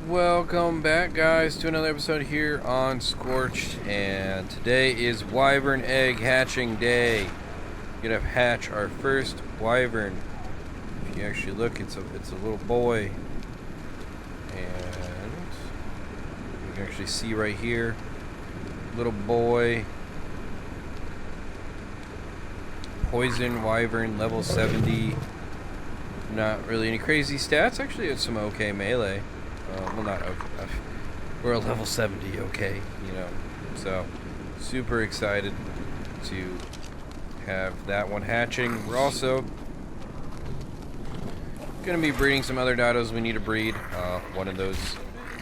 Welcome back, guys, to another episode here on Scorched, and today is Wyvern egg hatching day. We're gonna hatch our first Wyvern. If you actually look, it's a little boy, and you can actually see right here, little boy, poison Wyvern, level 70. Not really any crazy stats. Actually, it's some okay melee. Well, not okay. We're a level 70, okay, you know. So, super excited to have that one hatching. We're also going to be breeding some other dinos we need to breed. One of those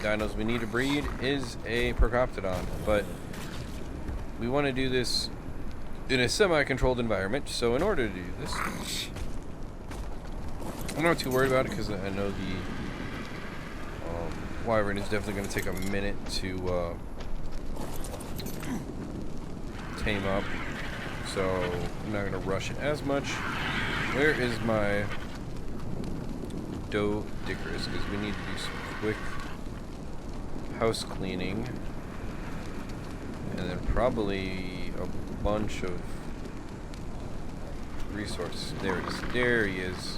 dinos we need to breed is a Procoptodon, but we want to do this in a semi-controlled environment. So, in order to do this, I'm not too worried about it because I know the Wyvern is definitely going to take a minute to tame up, so I'm not going to rush it as much. Where is my dough diggers? Because we need to do some quick house cleaning, and then probably a bunch of resources. There it is. There he is.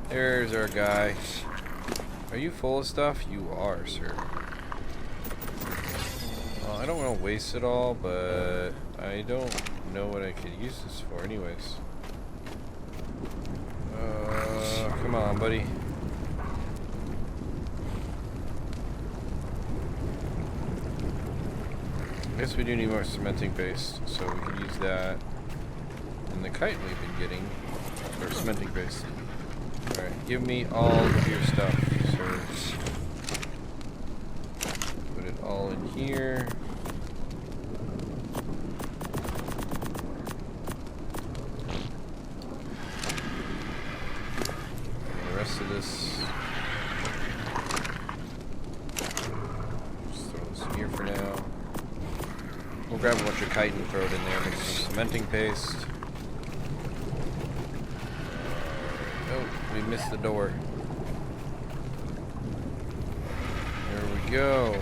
There's our guy. Are you full of stuff? You are, sir. Well, I don't want to waste it all, but I don't know what I could use this for anyways. Come on, buddy. I guess we do need more cementing paste, so we can use that. And the kite we've been getting, or cementing paste. Alright, give me all of your stuff, sir. Put it all in here. And the rest of this, just throw this in here for now. We'll grab a bunch of kite and throw it in there, make some cementing paste. We missed the door. There we go.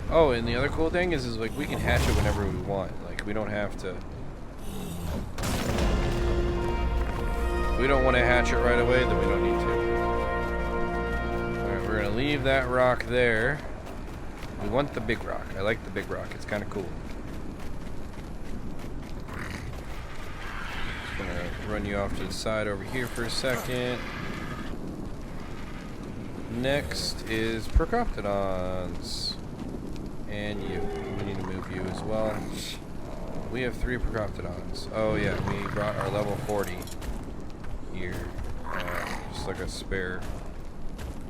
Oh, and the other cool thing is like we can hatch it whenever we want. Like we don't have to. If we don't want to hatch it right away, then we don't need to. Alright, we're gonna leave that rock there. We want the big rock. I like the big rock. It's kind of cool. Run you off to the side over here for a second. Next is Procoptodons. And you. We need to move you as well. We have 3 Procoptodons. Oh yeah, we brought our level 40 here. Just like a spare.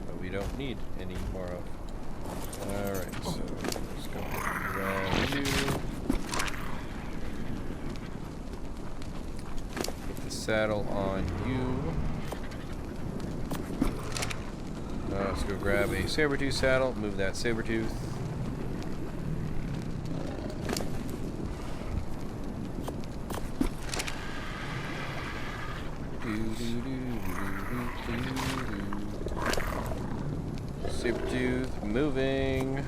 But we don't need any more of. Alright, so let's go around you. Saddle on you. Let's go grab a saber-tooth saddle. Move that saber-tooth. Saber-tooth moving.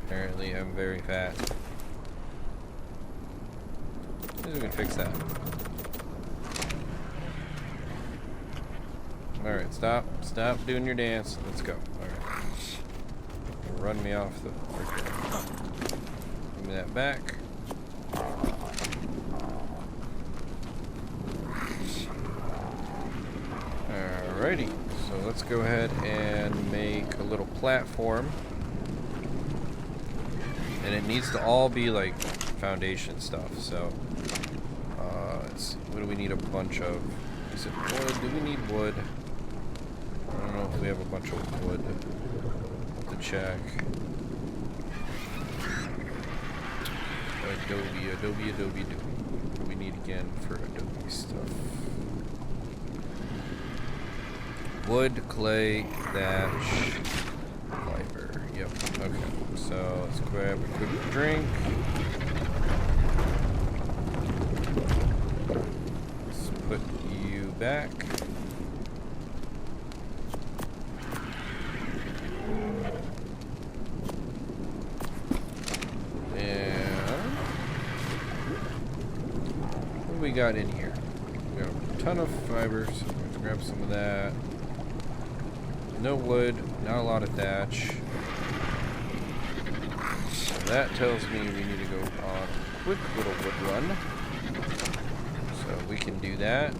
Apparently, I'm very fast. We can fix that. Alright, stop doing your dance. Let's go. Alright. Run me off the freaking. Give me that back. Alrighty. So let's go ahead and make a little platform. And it needs to all be like foundation stuff, so let's see, what do we need a bunch of? Is it wood? Do we need wood? I don't know if we have a bunch of wood to check. Adobe. What do we need again for Adobe stuff? Wood, clay, thatch, fiber. Yep, okay. So let's grab a quick drink. Let's put you back. got in here? We got a ton of fiber, so let's grab some of that. No wood, not a lot of thatch. So that tells me we need to go on a quick little wood run. So we can do that.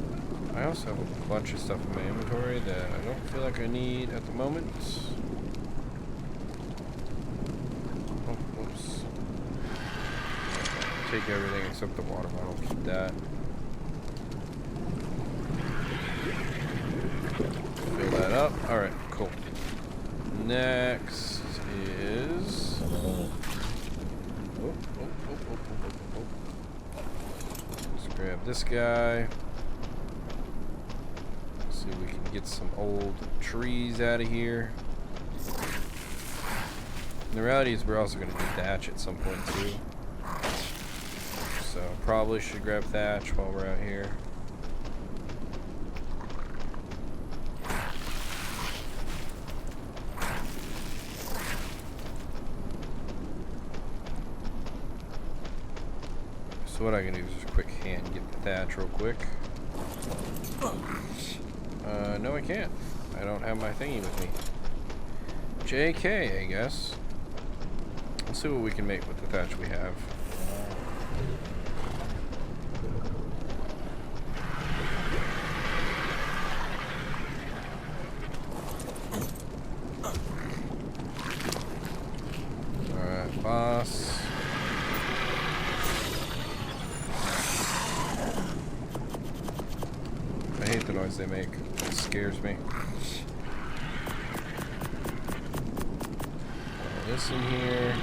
I also have a bunch of stuff in my inventory that I don't feel like I need at the moment. Oh, whoops. Take everything except the water bottle. Keep that. Fill that up. Alright, cool. Next is... Let's grab this guy. See if we can get some old trees out of here. And the reality is we're also going to need thatch at some point too. So probably should grab thatch while we're out here. So what I can do is just quick hand get the thatch real quick. No I can't. I don't have my thingy with me. JK, I guess. Let's see what we can make with the thatch we have. Alright, boss. I hate the noise they make. It scares me. Put this in here.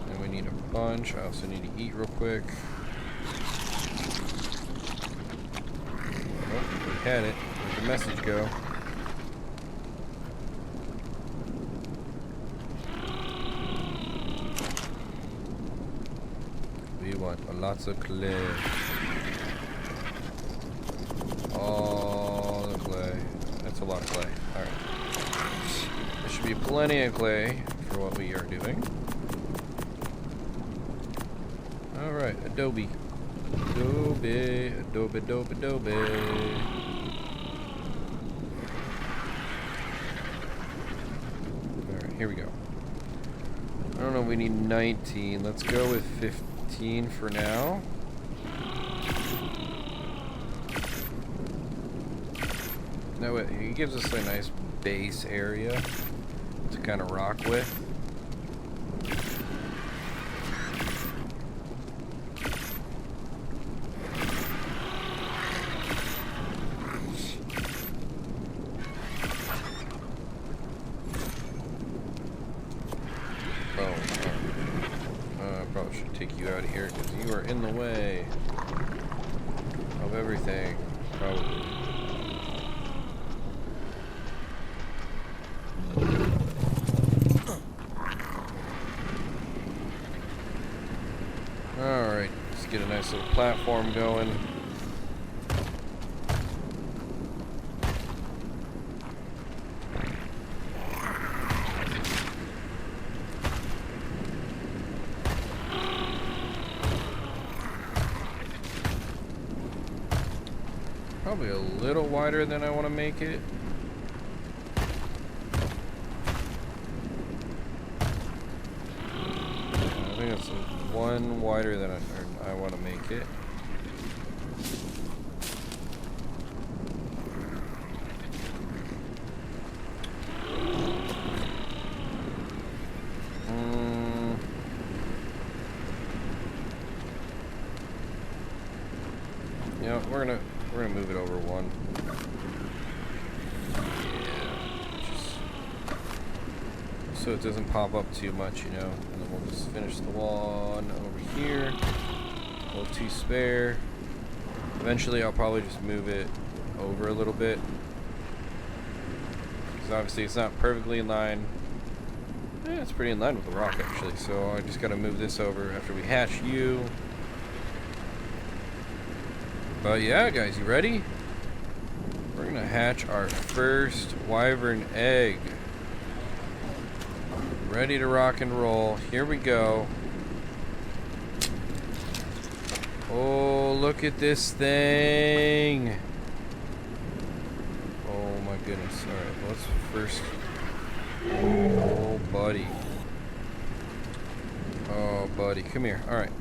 And we need a bunch. I also need to eat real quick. Oh, we had it. Where'd the message go? We want lots of clay. All the clay. That's a lot of clay. Alright. There should be plenty of clay for what we are doing. Alright, adobe. Adobe, adobe, adobe, adobe. Alright, here we go. I don't know, we need 19. Let's go with 15 for now. No, it gives us a nice base area to kind of rock with. I probably should take you out of here because you are in the way of everything, probably. Alright, let's get a nice little platform going. Probably a little wider than I want to make it. I think it's one wider than I want to make it. Yeah, we're gonna move it over one. Yeah, so it doesn't pop up too much, you know. And then we'll just finish the one over here. A little too spare. Eventually, I'll probably just move it over a little bit, because obviously it's not perfectly in line. Yeah, it's pretty in line with the rock actually. So I just gotta move this over after we hatch you. But yeah, guys, you ready? We're gonna hatch our first wyvern egg. Ready to rock and roll. Here we go. Oh, look at this thing. Oh my goodness. Alright, let's first... Oh, buddy. Oh, buddy. Come here. Alright.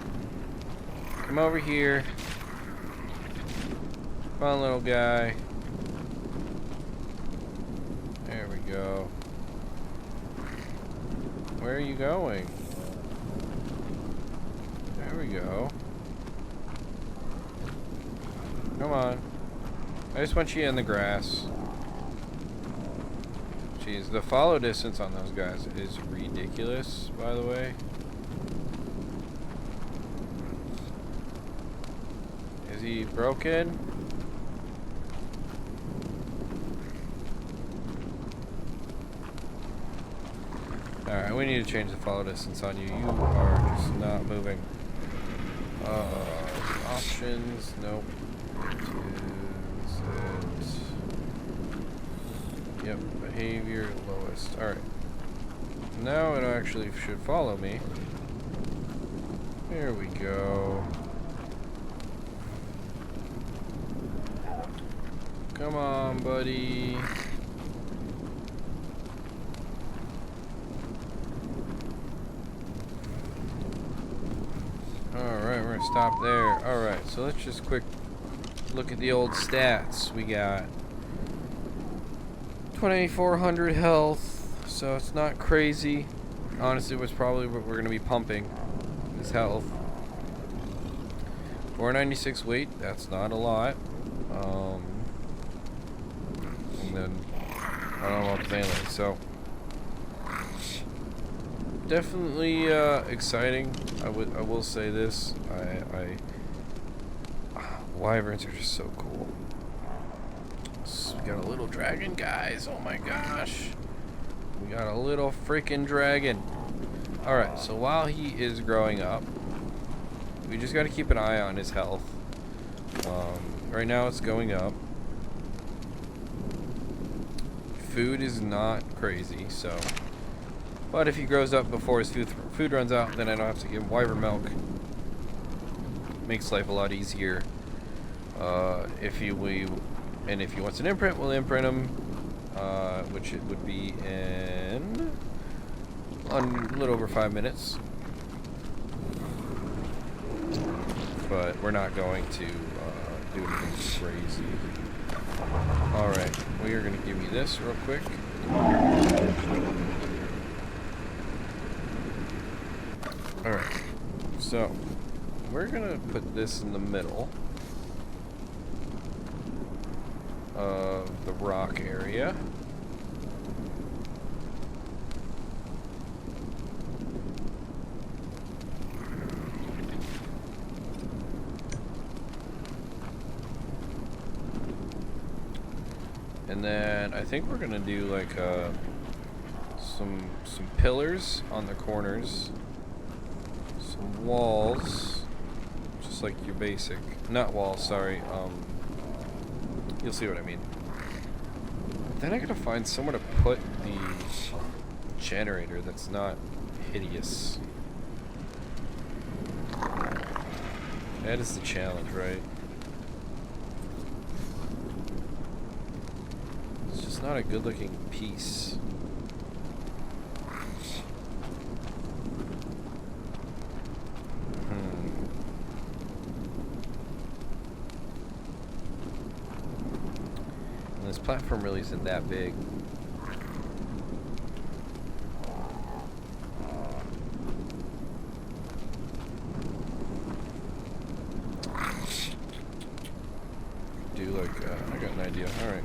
Come over here. Come on, little guy. There we go. Where are you going? There we go. Come on. I just want you in the grass. Jeez, the follow distance on those guys is ridiculous, by the way. Is he broken? Alright, we need to change the follow distance on you. You are just not moving. Options, nope. Yep, behavior lowest. Alright. Now it actually should follow me. There we go. Come on, buddy. Alright, we're gonna stop there. Alright, so let's just quick look at the old stats. We got 2,400 health, so it's not crazy. Honestly, it was probably what we're gonna be pumping, is health. 496 weight, that's not a lot. And then I don't know about the melee, so definitely exciting. I will say this. Wyverns are just so cool. So we got a little dragon, guys. Oh my gosh. We got a little freaking dragon. Alright, so while he is growing up, we just got to keep an eye on his health. Right now it's going up. Food is not crazy, so... But if he grows up before his food runs out, then I don't have to give him wyvern milk. Makes life a lot easier. If he wants an imprint, we'll imprint him, which it would be in a little over 5 minutes. But we're not going to do anything crazy. Alright, we are going to give you this real quick. Alright, so we're going to put this in the middle of the rock area. And then I think we're gonna do like some pillars on the corners, some walls, just like your basic, not walls, sorry, you'll see what I mean. Then I gotta find somewhere to put the generator that's not hideous. That is the challenge, right? It's just not a good looking piece. This platform really isn't that big. Do like, I got an idea. Alright.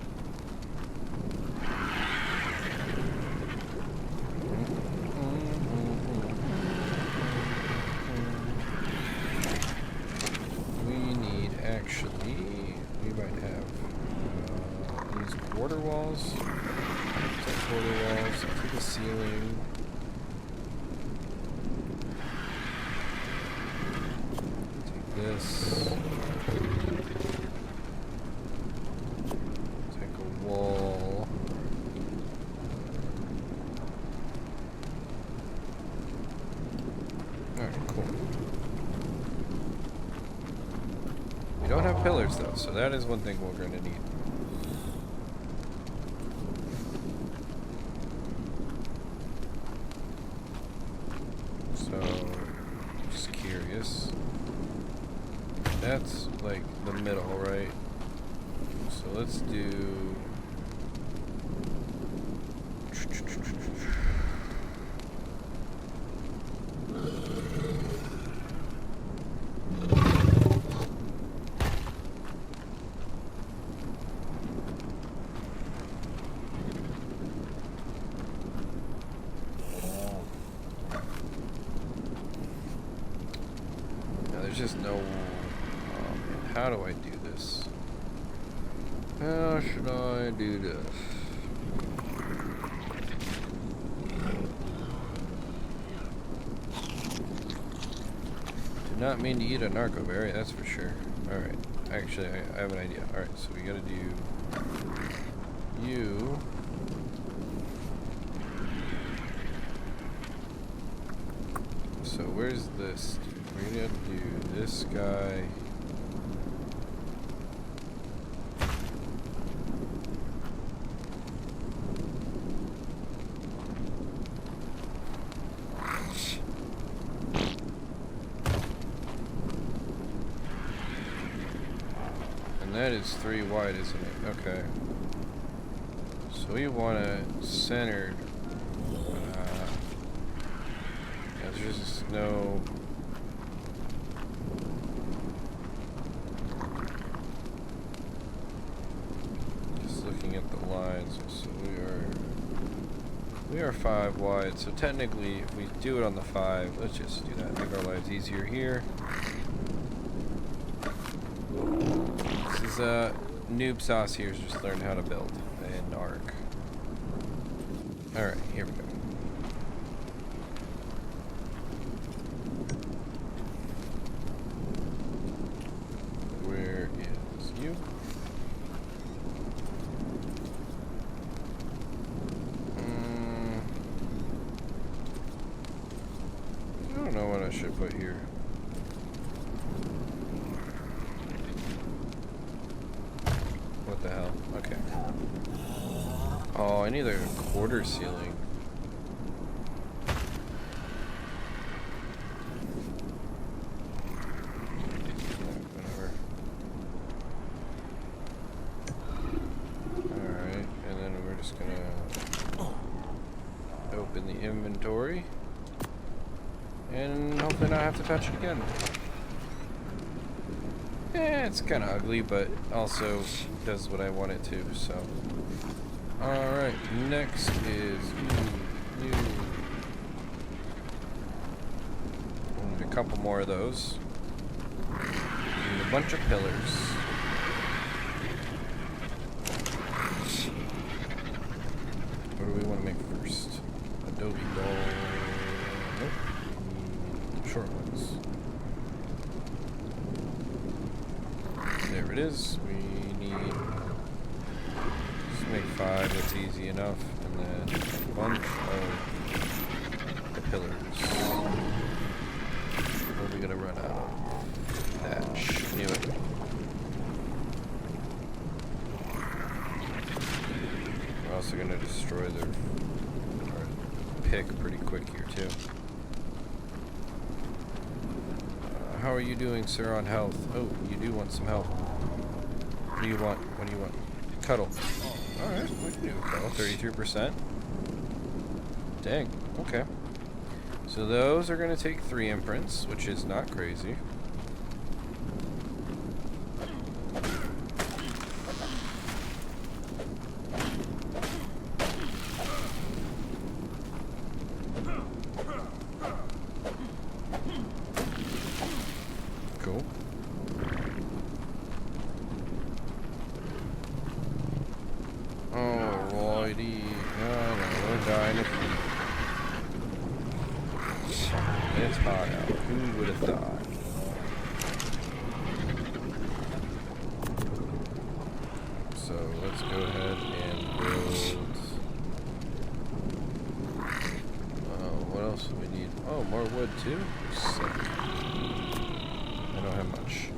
We need, actually, we might have these border walls. Take border walls, take the ceiling. Take this. Take a wall. Alright, cool. pillars though, so that is one thing we're going to need. So, just curious. That's like the middle, right? So let's do... There's just no... how do I do this? How should I do this? Did not mean to eat a narco berry, that's for sure. Alright, actually I have an idea. Alright, so we gotta do... you... So where's this? We're gonna do this guy. And that is 3 wide, isn't it? Okay. So we want it centered. There's just no... Just looking at the lines, so we are 5 wide, so technically if we do it on the 5, let's just do that, make our lives easier here. This is noob sauce here, is just learn how to build an arc. Alright, here we go. I don't know what I should put here. What the hell? Okay. Oh, I need a quarter ceiling. Whatever. Alright, and then we're just gonna open the inventory. And hopefully not have to touch it again. It's kind of ugly, but also does what I want it to, so. Alright, next is new. And a couple more of those. And a bunch of pillars. What do we want to make first? Adobe doll. Nope. Short ones. There it is. We need... Just make 5, that's easy enough. And then a bunch of the pillars. What are we gonna run out of? Thatch. Knew it. We're also gonna destroy their pick pretty quick here too. How are you doing, sir, on health? Oh, you do want some help. What do you want? What do you want? Cuddle. Alright, we can do a cuddle. 33%. Dang, okay. So those are going to take 3 imprints, which is not crazy. Cool. Alrighty. No, we're dying of heat. It's hot out. Who would have thought? So let's go ahead and build. What else do we need? Oh, more wood too? Sick. I don't have much.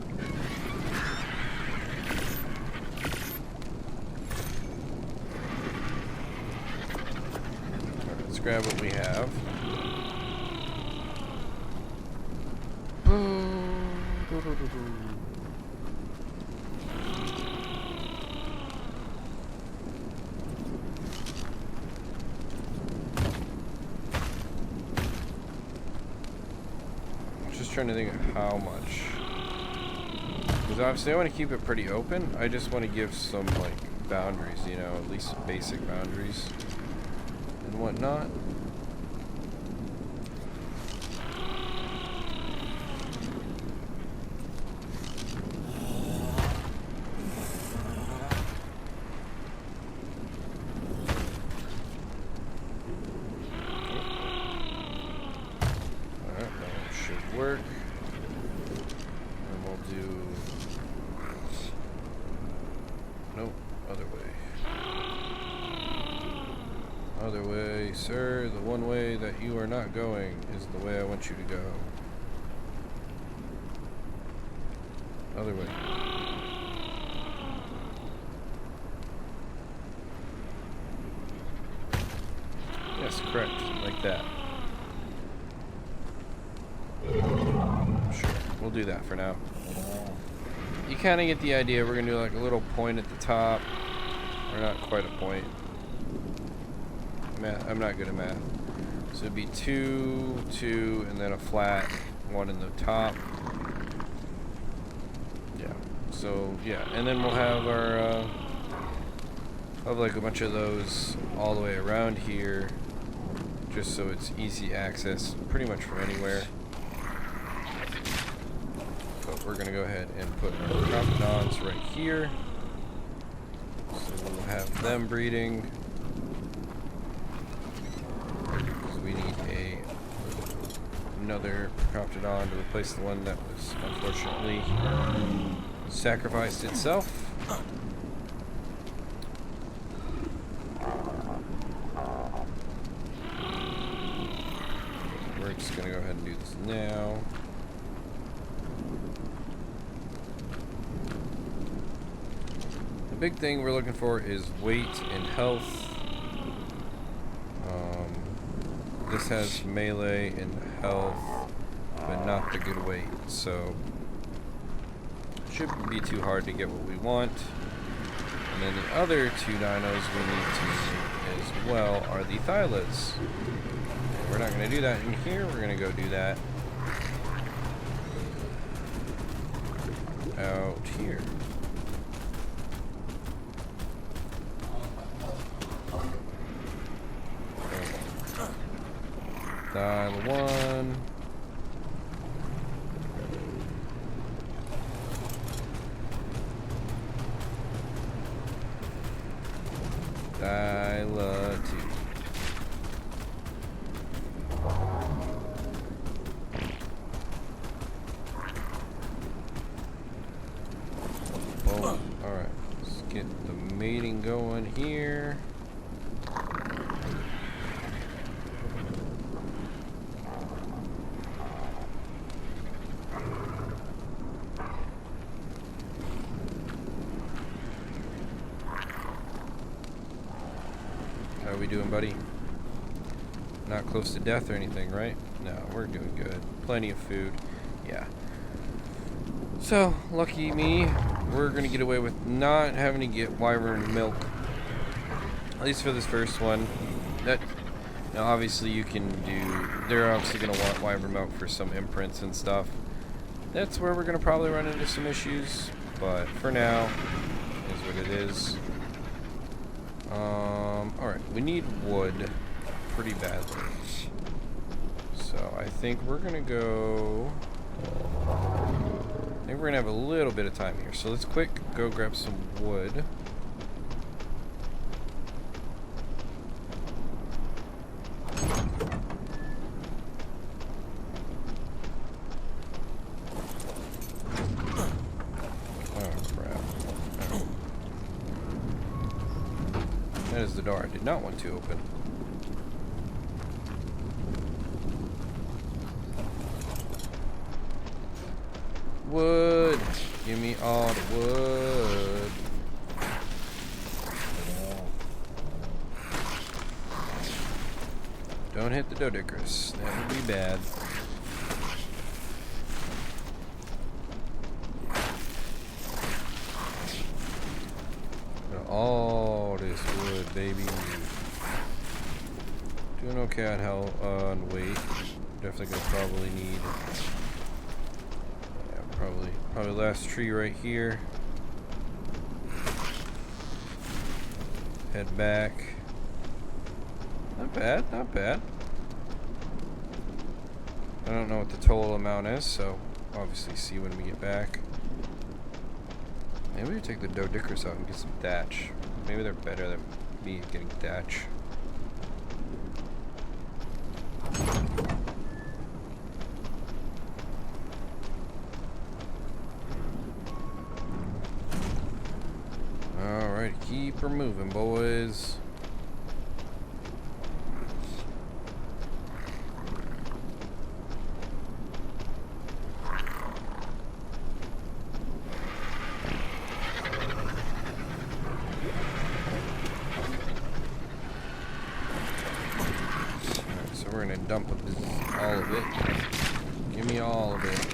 grab what we have. Just trying to think of how much. Because obviously I want to keep it pretty open. I just want to give some like boundaries, you know, at least some basic boundaries and whatnot. Work, and we'll do no other way, sir. The one way that you are not going is the way I want you to go. Other way. Yes, correct, like that. Sure, we'll do that for now. You kind of get the idea. We're going to do like a little point at the top. Or not quite a point. Math, I'm not good at math. So it'd be 2, 2, and then a flat 1 in the top. Yeah. So, yeah. And then we'll have our, have like a bunch of those all the way around here. Just so it's easy access pretty much from anywhere. We're going to go ahead and put our crocodons right here. So we'll have them breeding. So we need another crocodon to replace the one that was unfortunately sacrificed itself. We're just going to go ahead and do this now. Big thing we're looking for is weight and health. This has melee and health, but not the good weight, so it shouldn't be too hard to get what we want. And then the other 2 dinos we need to see as well are the Thylas. We're not going to do that in here, we're going to go do that out here. Dial 1. Dial 2. Boom. Alright. Let's get the mating going here. How are we doing, buddy? Not close to death or anything, right? No, we're doing good. Plenty of food. Yeah. So, lucky me, we're going to get away with not having to get wyvern milk. At least for this first one. That, now obviously you can do, they're obviously going to want wyvern milk for some imprints and stuff. That's where we're going to probably run into some issues. But for now, is what it is. Alright, we need wood pretty badly. So I think we're gonna go... I think we're gonna have a little bit of time here. So let's quick go grab some wood. That is the door I did not want to open. Wood! Give me all the wood. Don't hit the Dodicus. That would be bad. All this wood, baby. Doing okay on on weight. Definitely gonna probably need. Yeah, probably last tree right here. Head back. Not bad, not bad. I don't know what the total amount is, so obviously see when we get back. Maybe we take the Dodicus out and get some thatch. Maybe they're better than me at getting thatch. Alright, keep her moving, boys. Dump all of it. Give me all of it.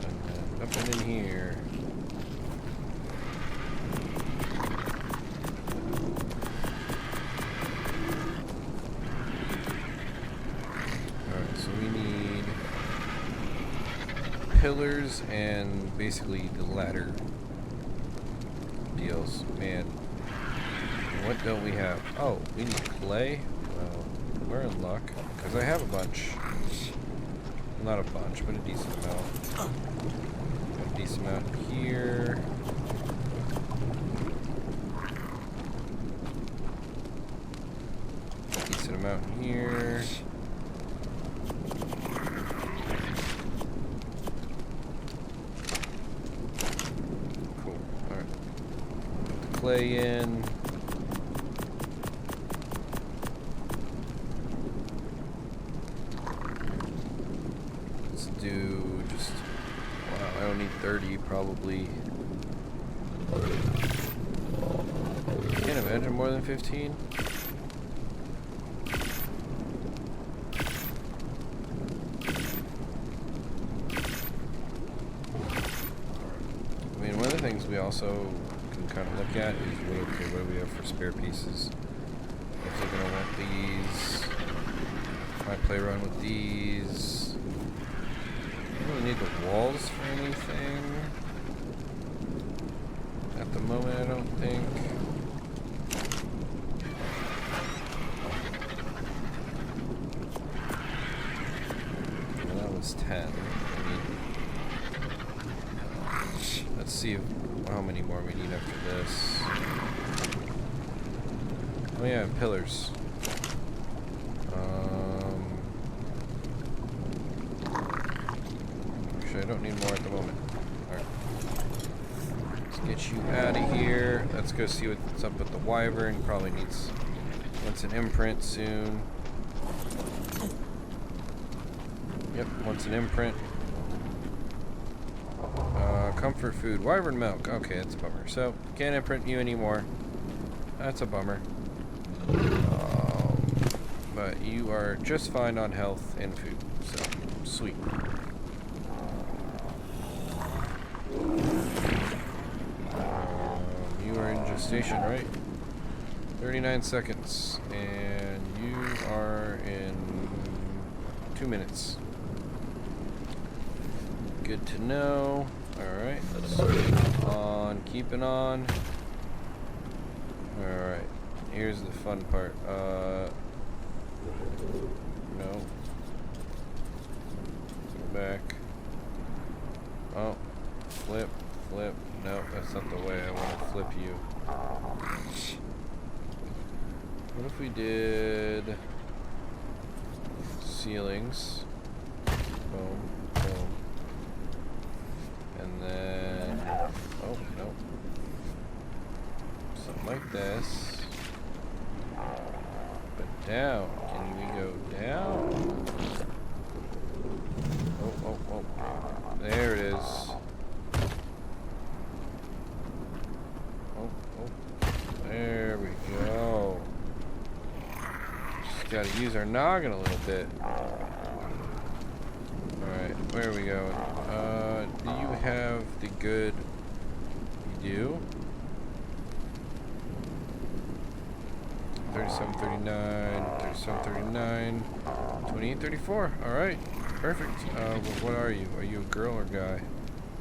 And then dump it in here. Alright, so we need pillars and basically the ladder deals. Man, what don't we have? Oh, we need clay? Well, we're in luck. Because I have a bunch. Not a bunch, but a decent amount. Got a decent amount here. Decent amount here. Cool. Alright. Put the clay in. Do just, wow, I don't need 30 probably. Can't imagine more than 15. I mean, one of the things we also can kind of look at is what do we have for spare pieces. Definitely gonna want these. Might play around with these. I don't really need the walls for anything. At the moment, I don't think. Well, that was 10. Let's see how many more we need after this. Oh yeah, pillars. I don't need more at the moment. Alright. Let's get you out of here. Let's go see what's up with the Wyvern. Probably wants an imprint soon. Yep, wants an imprint. Comfort food. Wyvern milk. Okay, that's a bummer. So, can't imprint you anymore. That's a bummer. But you are just fine on health and food. So, sweet. You are in gestation, right? 39 seconds. And you are in 2 minutes. Good to know. Alright, let's keep on keeping on. Alright, here's the fun part. No. Go back. Oh, flip. No, that's not the way I want to flip you. What if we did ceilings? Boom, boom. And then, oh, no. Something like this. But down. Can we go down? Oh. There it is. There we go. Gotta use our noggin a little bit. Alright, where are we going? Do you have the good... You do? 37, 39, 37, 39, 28, 34. Alright, perfect. What are you? Are you a girl or guy?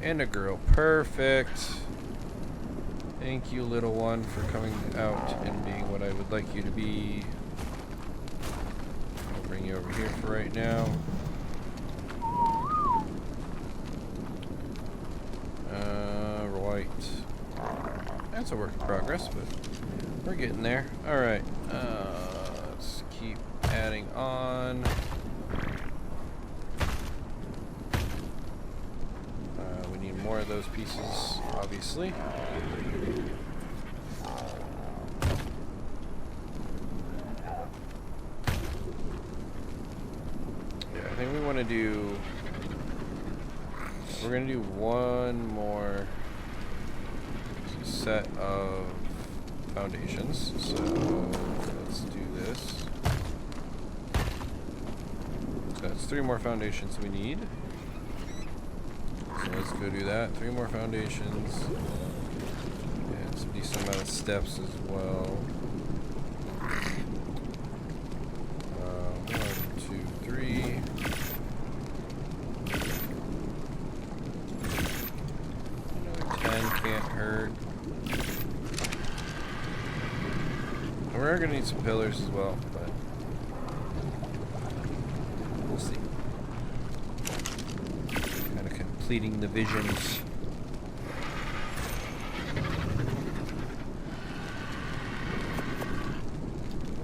And a girl. Perfect. Thank you, little one, for coming out and being what I would like you to be. I'll bring you over here for right now. Right. That's a work in progress, but we're getting there. Alright. Let's keep adding on. We need more of those pieces, obviously. Yeah, I think we want to do... We're going to do one more set of foundations. So let's do this. So that's 3 more foundations we need. So let's go do that. 3 more foundations. And some decent amount of steps as well. 1, 2, 3. Another 10 can't hurt. And we're gonna need some pillars as well, but we'll see. Kind of completing the visions.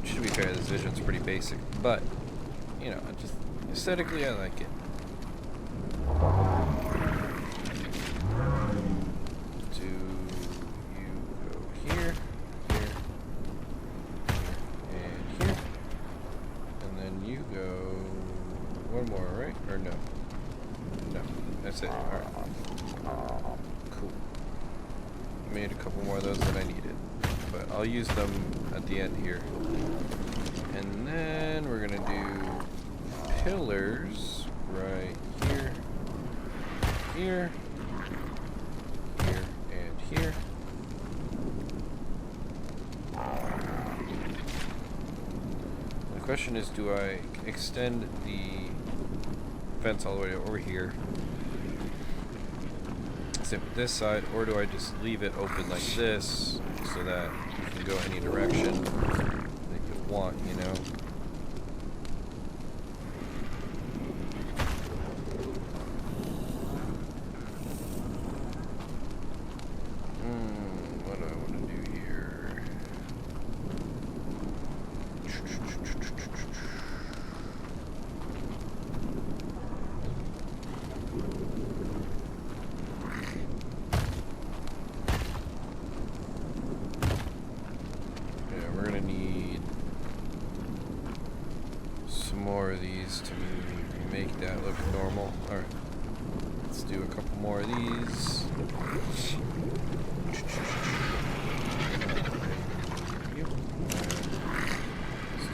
To be fair, this vision's pretty basic, but you know, just aesthetically, I like it. Do you go here, here, and here, and then you go one more, right? Or no? No, that's it. All right. Cool. Made a couple more of those that I needed, but I'll use them at the end here. And then we're gonna do pillars right here, here, here, and here. The question is, do I extend the fence all the way over here, same with this side, or do I just leave it open like this so that you can go any direction that you want, you know? What do I want to do here? We're gonna need some more of these to make that look normal. Alright, let's do a couple more of these. Let's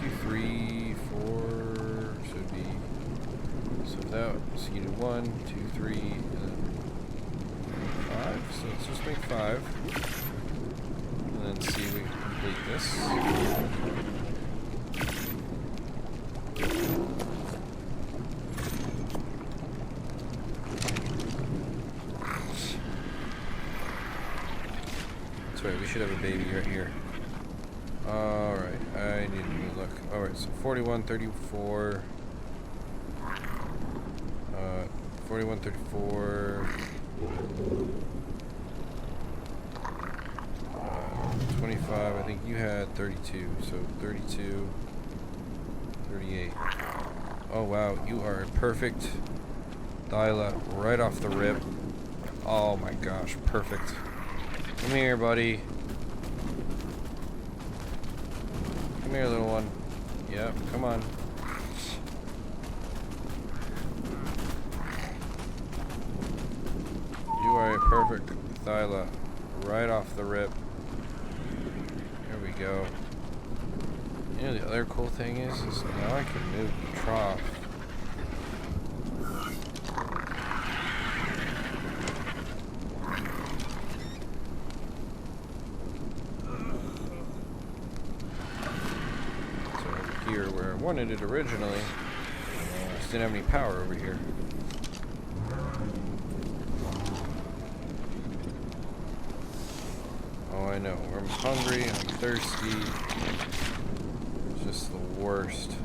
do 3, 4, should be, so that, so you do 1, 2, 3, and then 5, so let's just make 5. And then see if we can complete this. That's right, we should have a baby right here. Alright, I need to look. Alright, so 41, 34. 41, 34. 25, I think you had 32, so 32, 38. Oh wow, you are a perfect dial-up right off the rip. Oh my gosh, perfect. Come here, buddy. Come here, little one. Yep, come on. You are a perfect Thyla right off the rip. There we go. You know, the other cool thing is now I can move the trough. So over here where I wanted it originally, I just didn't have any power over here. Oh, I know. I'm hungry, I'm thirsty. It's just the worst.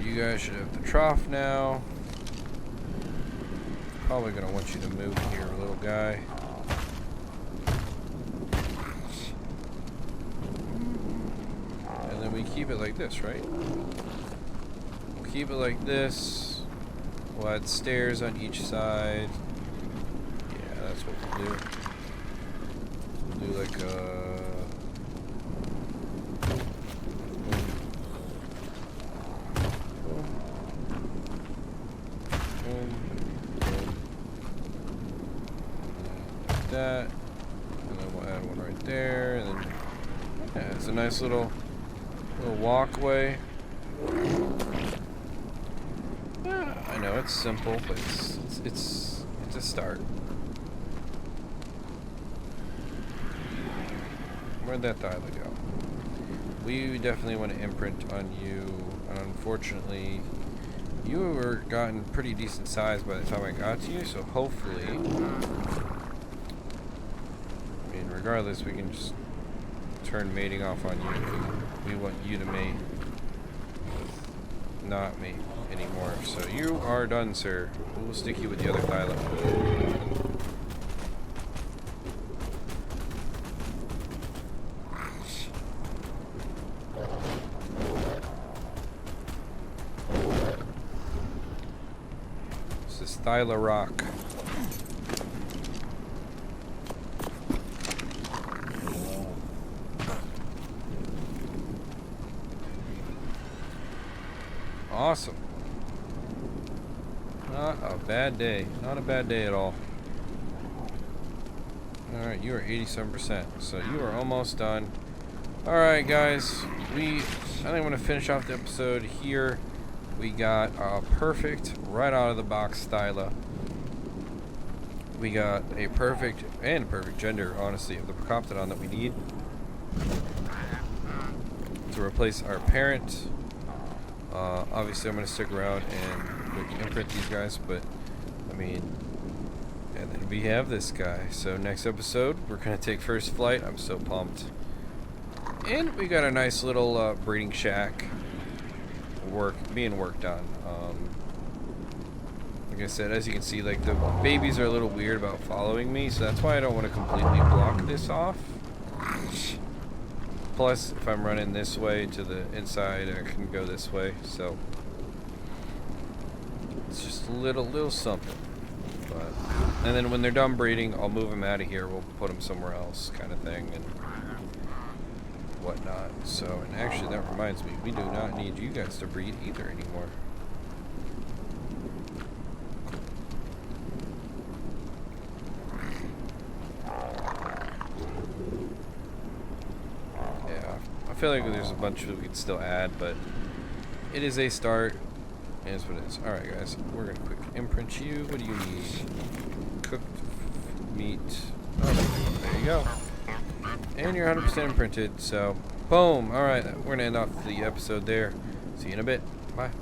You guys should have the trough now. Probably gonna want you to move here, little guy. And then we keep it like this, right? We'll keep it like this. We'll add stairs on each side. Yeah, that's what we'll do. We'll do like a... that, and then we'll add one right there, and then yeah, it's a nice little walkway. Yeah, I know it's simple, but it's a start. Where'd that dialogue go? We definitely want to imprint on you, and unfortunately, you were gotten pretty decent size by the time I got to you, so hopefully. Regardless, we can just turn mating off on you. We want you to mate, not me anymore. So you are done, sir. We will stick you with the other pilot. This is Thyla Rock. Awesome. Not a bad day. Not a bad day at all. Alright, you are 87%. So you are almost done. Alright, guys. I think I'm going to finish off the episode here. We got a perfect, right out of the box Thyla. We got a perfect gender, honestly, of the Procoptodon that we need to replace our parent. Obviously, I'm going to stick around and imprint these guys, but I mean, and then we have this guy. So next episode, we're going to take first flight. I'm so pumped. And we got a nice little breeding shack being worked on. Like I said, as you can see, like the babies are a little weird about following me, so that's why I don't want to completely block this off. Plus, if I'm running this way to the inside, I can go this way. So it's just a little something. But and then when they're done breeding, I'll move them out of here. We'll put them somewhere else, kind of thing, and whatnot. So, and actually, that reminds me, we do not need you guys to breed either anymore. I feel like there's a bunch we could still add, but it is a start. It is what it is. Alright, guys, we're going to quick imprint you. What do you need? Cooked meat. Oh, there you go. And you're 100% imprinted, so boom. Alright, we're going to end off the episode there. See you in a bit.